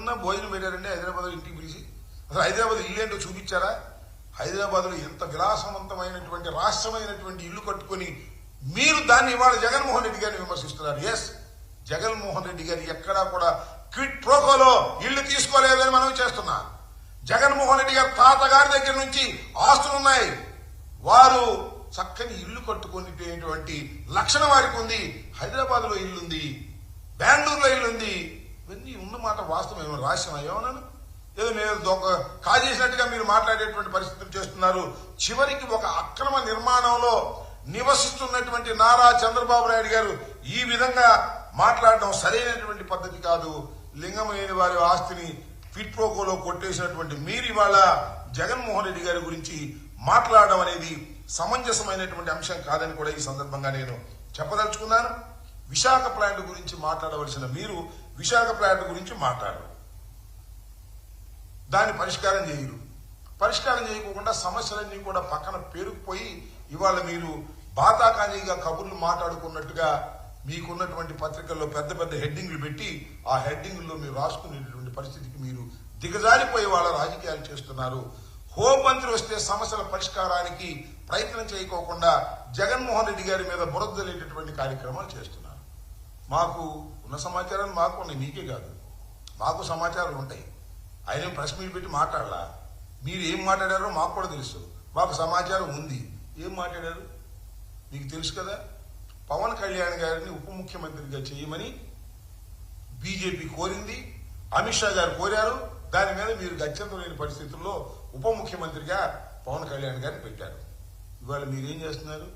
ఎక్కడన్నా భోజనం పెట్టారండి హైదరాబాద్లో ఇంటికి పిలిచి? అసలు హైదరాబాద్ ఇల్లు ఏంటో చూపించారా? హైదరాబాద్లో ఎంత విలాసవంతమైనటువంటి రాష్ట్రమైనటువంటి ఇల్లు కట్టుకొని మీరు దాన్ని ఇవాళ జగన్మోహన్ రెడ్డి గారిని విమర్శిస్తున్నారు. ఎస్, జగన్మోహన్ రెడ్డి గారు ఎక్కడా కూడా క్విట్ ప్రోకోలో ఇల్లు తీసుకోలేదని మనం చేస్తున్నా. జగన్మోహన్ రెడ్డి గారు తాతగారి దగ్గర నుంచి ఆస్తులున్నాయి. వారు చక్కని ఇల్లు కట్టుకునేటువంటి లక్షణం వారికి ఉంది. హైదరాబాద్ లో ఇల్లుంది, బెంగళూరులో ఇల్లుంది. ఇవన్నీ ఉన్నమాట వాస్తవం. ఏమో రాష్ట్రం ఏమన్నాను, ఏదో నేను కాజేసినట్టుగా మీరు మాట్లాడేటువంటి పరిస్థితులు చేస్తున్నారు. చివరికి ఒక అక్రమ నిర్మాణంలో నివసిస్తున్నటువంటి నారా చంద్రబాబు నాయుడు గారు ఈ విధంగా మాట్లాడడం సరైనటువంటి పద్ధతి కాదు. లింగమనేని వారి ఆస్తిని క్విట్ ప్రోకోలో కొట్టేసినటువంటి మీరు ఇవాళ జగన్మోహన్ రెడ్డి గారి గురించి మాట్లాడడం అనేది సమంజసమైనటువంటి అంశం కాదని కూడా ఈ సందర్భంగా నేను చెప్పదలుచుకున్నాను. విశాఖ ప్లాంట్ గురించి మాట్లాడవలసిన మీరు విశాఖ ప్లాంట్ గురించి మాట్లాడరు, దాన్ని పరిష్కారం చేయరు. పరిష్కారం చేయకుండా సమస్యలన్నీ కూడా పక్కన పేరుకుపోయి ఇవాళ మీరు బాతాకానీగా కబుర్లు మాట్లాడుకున్నట్టుగా మీకున్నటువంటి పత్రికల్లో పెద్ద పెద్ద హెడ్డింగ్లు పెట్టి ఆ హెడ్డింగ్లో మీరు రాసుకునేటువంటి పరిస్థితికి మీరు దిగజారిపోయి వాళ్ళ రాజకీయాలు చేస్తున్నారు. హోంమంత్రి వస్తే సమస్యల పరిష్కారానికి ప్రయత్నం చేయకోకుండా జగన్మోహన్ రెడ్డి గారి మీద బురదలేటటువంటి కార్యక్రమాలు చేస్తున్నారు. మాకు ఉన్న సమాచారాన్ని మాకు ఉన్నాయి, మీకే కాదు, మాకు సమాచారాలు ఉంటాయి. ఆయన ప్రెస్ మీట్ పెట్టి మాట్లాడాలా? మీరు ఏం మాట్లాడారో మాకు కూడా తెలుసు, మాకు సమాచారం ఉంది. ఏం మాట్లాడారు మీకు తెలుసు కదా. పవన్ కళ్యాణ్ గారిని ఉప ముఖ్యమంత్రిగా చేయమని బీజేపీ కోరింది, అమిత్ షా గారు కోరారు. దాని మీద మీరు గత్యంతరం లేని పరిస్థితుల్లో ఉప ముఖ్యమంత్రిగా పవన్ కళ్యాణ్ గారిని పెట్టారు. ఇవాళ మీరేం చేస్తున్నారు?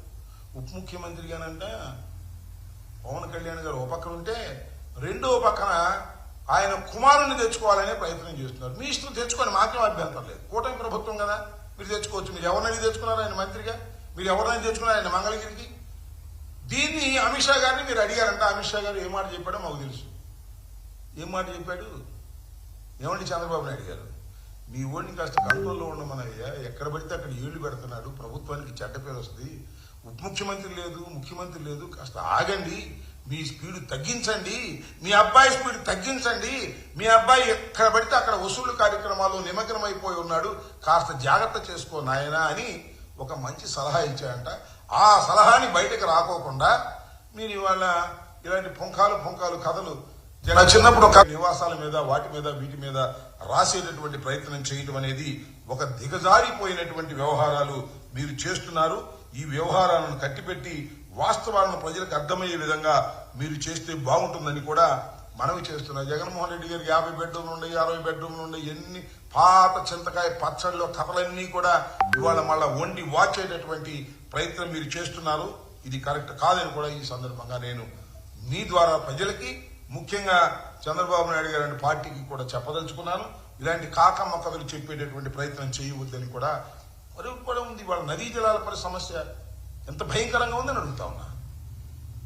ఉప ముఖ్యమంత్రిగానంట పవన్ కళ్యాణ్ గారు ఒక పక్కన ఉంటే రెండో పక్కన ఆయన కుమారుణ్ణి తెచ్చుకోవాలనే ప్రయత్నం చేస్తున్నారు. మీ ఇష్టం తెచ్చుకొని, మాకేం అభ్యంతరం లేదు. కూటమి ప్రభుత్వం కదా, మీరు తెచ్చుకోవచ్చు. మీరు ఎవరినైనా తెచ్చుకున్నారు ఆయన మంత్రిగా, మీరు ఎవరినైనా తెచ్చుకున్నారు ఆయన మంగళగిరికి. దీన్ని అమిత్ షా గారిని మీరు అడిగారంట. అమిత్ షా గారు ఏ మాట చెప్పాడో మాకు తెలుసు. ఏం మాట చెప్పాడు? ఏమండి చంద్రబాబు నాయుడు గారు, మీ ఓడిని కాస్త కంట్రోల్లో ఉండమనయ్యా, ఎక్కడ పడితే అక్కడ ఏళ్లు పెడుతున్నాడు, ప్రభుత్వానికి చెడ్డ పేరు వస్తుంది, ఉప ముఖ్యమంత్రి లేదు, ముఖ్యమంత్రి లేదు, కాస్త ఆగండి, మీ స్పీడ్ తగ్గించండి, మీ అబ్బాయి స్పీడ్ తగ్గించండి, మీ అబ్బాయి ఎక్కడ పడితే అక్కడ వసూలు కార్యక్రమాల్లో నిమగ్నమైపోయి ఉన్నాడు, కాస్త జాగ్రత్త చేసుకో నాయనా అని ఒక మంచి సలహా ఇచ్చాయంట. ఆ సలహాని బయటకు రాకోకుండా మీరు ఇవాళ ఇలాంటి పుంకాలు కథలు చిన్నప్పుడు ఒక నివాసాల మీద వాటి మీద వీటి మీద రాసేటటువంటి ప్రయత్నం చేయడం అనేది ఒక దిగజారిపోయినటువంటి వ్యవహారాలు మీరు చేస్తున్నారు. ఈ వ్యవహారాలను కట్టిపెట్టి వాస్తవాలను ప్రజలకు అర్థమయ్యే విధంగా మీరు చేస్తే బాగుంటుందని కూడా మనవి చేస్తున్నారు. జగన్మోహన్ రెడ్డి గారికి 50 బెడ్రూమ్లు ఉన్నాయి, 60 బెడ్రూమ్లు ఉన్నాయి, ఎన్ని పాత చింతకాయ పచ్చడిలో కథలన్నీ కూడా ఇవాళ మళ్ళా వండి వాచేటటువంటి ప్రయత్నం మీరు చేస్తున్నారు. ఇది కరెక్ట్ కాదని కూడా ఈ సందర్భంగా నేను మీ ద్వారా ప్రజలకి, ముఖ్యంగా చంద్రబాబు నాయుడు గారి పార్టీకి కూడా చెప్పదలుచుకున్నాను. ఇలాంటి కాకమ్మ కథలు చెప్పేటటువంటి ప్రయత్నం చేయవద్దని కూడా కూడా ఉంది. వాళ్ళ నదీ జలాల పరి సమస్య ఎంత భయంకరంగా ఉందని అడుగుతా ఉన్నా.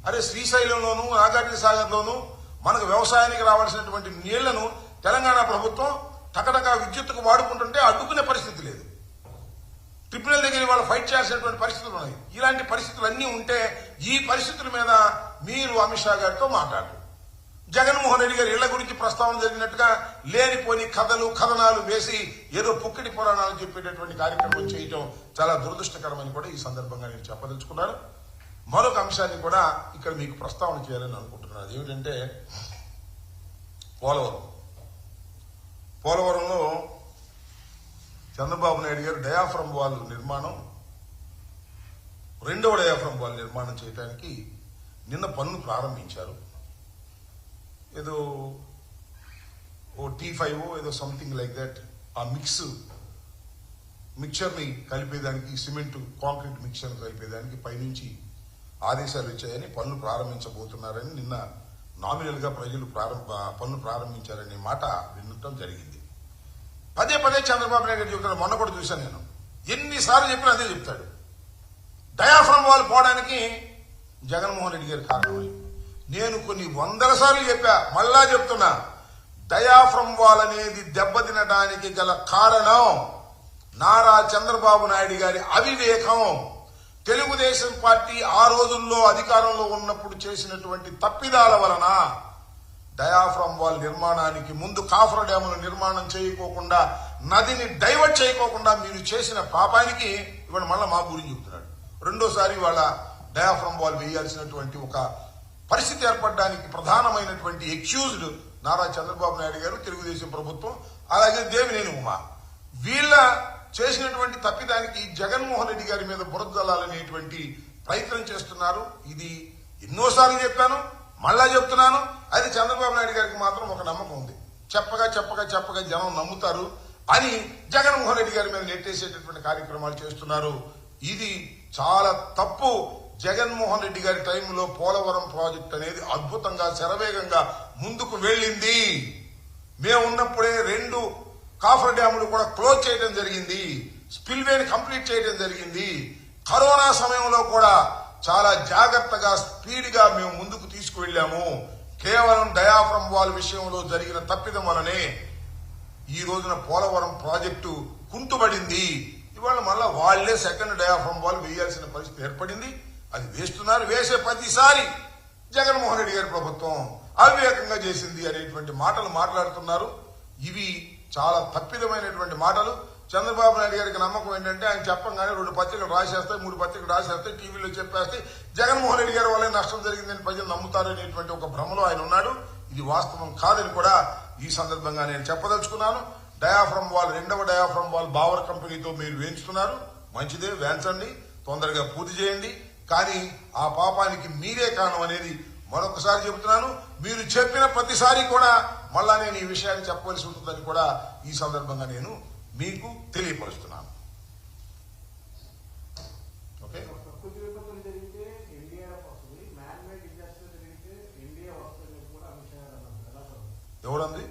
అరే శ్రీశైలంలోను నాగార్జున సాగర్లోను మనకు వ్యవసాయానికి రావాల్సినటువంటి నీళ్లను తెలంగాణ ప్రభుత్వం టకటకా విద్యుత్తుకు వాడుకుంటుంటే అడ్డుకునే పరిస్థితి లేదు. ట్రిబ్యునల్ దగ్గర వాళ్ళు ఫైట్ చేయాల్సినటువంటి పరిస్థితులు ఉన్నాయి. ఇలాంటి పరిస్థితులన్నీ ఉంటే ఈ పరిస్థితుల మీద మీరు అమిత్ షా గారితో మాట్లాడరు. జగన్మోహన్ రెడ్డి గారి ఇళ్ల గురించి ప్రస్తావన జరిగినట్టుగా లేనిపోని కథనాలు వేసి ఏదో పుక్కిడి పురాణాలు చెప్పేటటువంటి కార్యక్రమం చేయటం చాలా దురదృష్టకరమని కూడా ఈ సందర్భంగా నేను చెప్పదలుచుకున్నాను. మరొక అంశాన్ని కూడా ఇక్కడ మీకు ప్రస్తావన చేయాలని అనుకుంటున్నాను. అదేమిటంటే పోలవరంలో చంద్రబాబు నాయుడు గారు డయాఫ్రమ్ వాల్ నిర్మాణం, రెండవ డయాఫ్రమ్ వాల్ నిర్మాణం చేయడానికి నిన్న పనులు ప్రారంభించారు. ఏదో T5 ఏదో సంథింగ్ లైక్ దట్. ఆ మిక్చర్ని కలిపేదానికి, సిమెంట్ కాంక్రీట్ మిక్చర్ కలిపేదానికి పైనుంచి ఆదేశాలు ఇచ్చాయని పనులు ప్రారంభించబోతున్నారని నిన్న నామినల్ గా ప్రజలు పనులు ప్రారంభించారనే మాట వినటం జరిగింది. పదే చంద్రబాబు నాయుడు గారు చెప్తాడు. మొన్న కూడా చూశాను నేను, ఎన్నిసార్లు చెప్పినా అదే చెప్తాడు. డయాఫ్రమ్ వాల్ పోవడానికి జగన్మోహన్ రెడ్డి గారి కారణమని నేను కొన్ని 100 సార్లు చెప్పా, మళ్ళా చెప్తున్నా. డయాఫ్రమ్ వాల్ అనేది దెబ్బతినడానికి గల కారణం నారా చంద్రబాబు నాయుడు గారి అవివేకం. తెలుగుదేశం పార్టీ ఆ రోజుల్లో అధికారంలో ఉన్నప్పుడు చేసినటువంటి తప్పిదాల వలన డయాఫ్రమ్ వాల్ నిర్మాణానికి ముందు కాఫర్ డ్యాముల నిర్మాణం చేయకోకుండా నదిని డైవర్ట్ చేయకోకుండా మీరు చేసిన పాపానికి ఇవాళ మళ్ళా మా గురించి చెబుతున్నాడు. రెండోసారి వాళ్ళ డయాఫ్రమ్ వాల్ వేయాల్సినటువంటి ఒక పరిస్థితి ఏర్పడడానికి ప్రధానమైనటువంటి ఎక్యూజ్డ్ నారా చంద్రబాబు నాయుడు గారు, తెలుగుదేశం ప్రభుత్వం, అలాగే దేవినేని ఉమా. వీళ్ళ చేసినటువంటి తప్పిదానికి జగన్మోహన్ రెడ్డి గారి మీద బురద జల్లాలనేటువంటి ప్రయత్నం చేస్తున్నారు. ఇది ఎన్నోసార్లు చెప్పాను, మళ్ళా చెప్తున్నాను. అది చంద్రబాబు నాయుడు గారికి మాత్రం ఒక నమ్మకం ఉంది. చెప్పగా జనం నమ్ముతారు అని జగన్మోహన్ రెడ్డి గారి మీద నెట్టేసేటటువంటి కార్యక్రమాలు చేస్తున్నారు. ఇది చాలా తప్పు. జగన్మోహన్ రెడ్డి గారి టైంలో పోలవరం ప్రాజెక్ట్ అనేది అద్భుతంగా శరవేగంగా ముందుకు వెళ్ళింది. మేము ఉన్నప్పుడే 2 కాఫర్ డ్యాములు కూడా క్లోజ్ చేయడం జరిగింది. స్పిల్వేని కంప్లీట్ చేయడం జరిగింది. కరోనా సమయంలో కూడా చాలా జాగ్రత్తగా స్పీడ్ గా మేము ముందుకు తీసుకువెళ్లాము. కేవలం డయాఫ్రమ్ వాల్ విషయంలో జరిగిన తప్పిదం వలనే ఈ రోజున పోలవరం ప్రాజెక్టు కుంటుబడింది. ఇవాళ మళ్ళా వాళ్లే సెకండ్ డయాఫ్రమ్ వాల్ వేయాల్సిన పరిస్థితి ఏర్పడింది. అది వేస్తున్నారు. వేసే ప్రతిసారి జగన్మోహన్ రెడ్డి గారి ప్రభుత్వం అవివేకంగా చేసింది అనేటువంటి మాటలు మాట్లాడుతున్నారు. ఇవి చాలా తప్పిదమైనటువంటి మాటలు. చంద్రబాబు నాయుడు గారికి నమ్మకం ఏంటంటే ఆయన చెప్పంగానే 2 పత్రికలు రాసేస్తాయి, 3 పత్రికలు రాసేస్తాయి, టీవీలో చెప్పేస్తాయి, జగన్మోహన్ రెడ్డి గారి వల్లే నష్టం జరిగిందని ప్రజలు నమ్ముతారు అనేటువంటి ఒక భ్రమలో ఆయన ఉన్నాడు. ఇది వాస్తవం కాదని కూడా ఈ సందర్భంగా నేను చెప్పదలుచుకున్నాను. డయాఫ్రమ్ వాల్, 2వ డయాఫ్రమ్ వాల్ బావర్ కంపెనీతో మీరు వేయించుతున్నారు. మంచిదే, వేయించండి, తొందరగా పూర్తి చేయండి. కానీ ఆ పాపానికి మీరే కారణం అనేది మరొకసారి చెబుతున్నాను. మీరు చెప్పిన ప్రతిసారి కూడా మళ్ళా నేను ఈ విషయాన్ని చెప్పవలసి ఉంటుందని కూడా ఈ సందర్భంగా నేను మీకు తెలియపరుస్తున్నాను. ఓకే, ఎవరంది?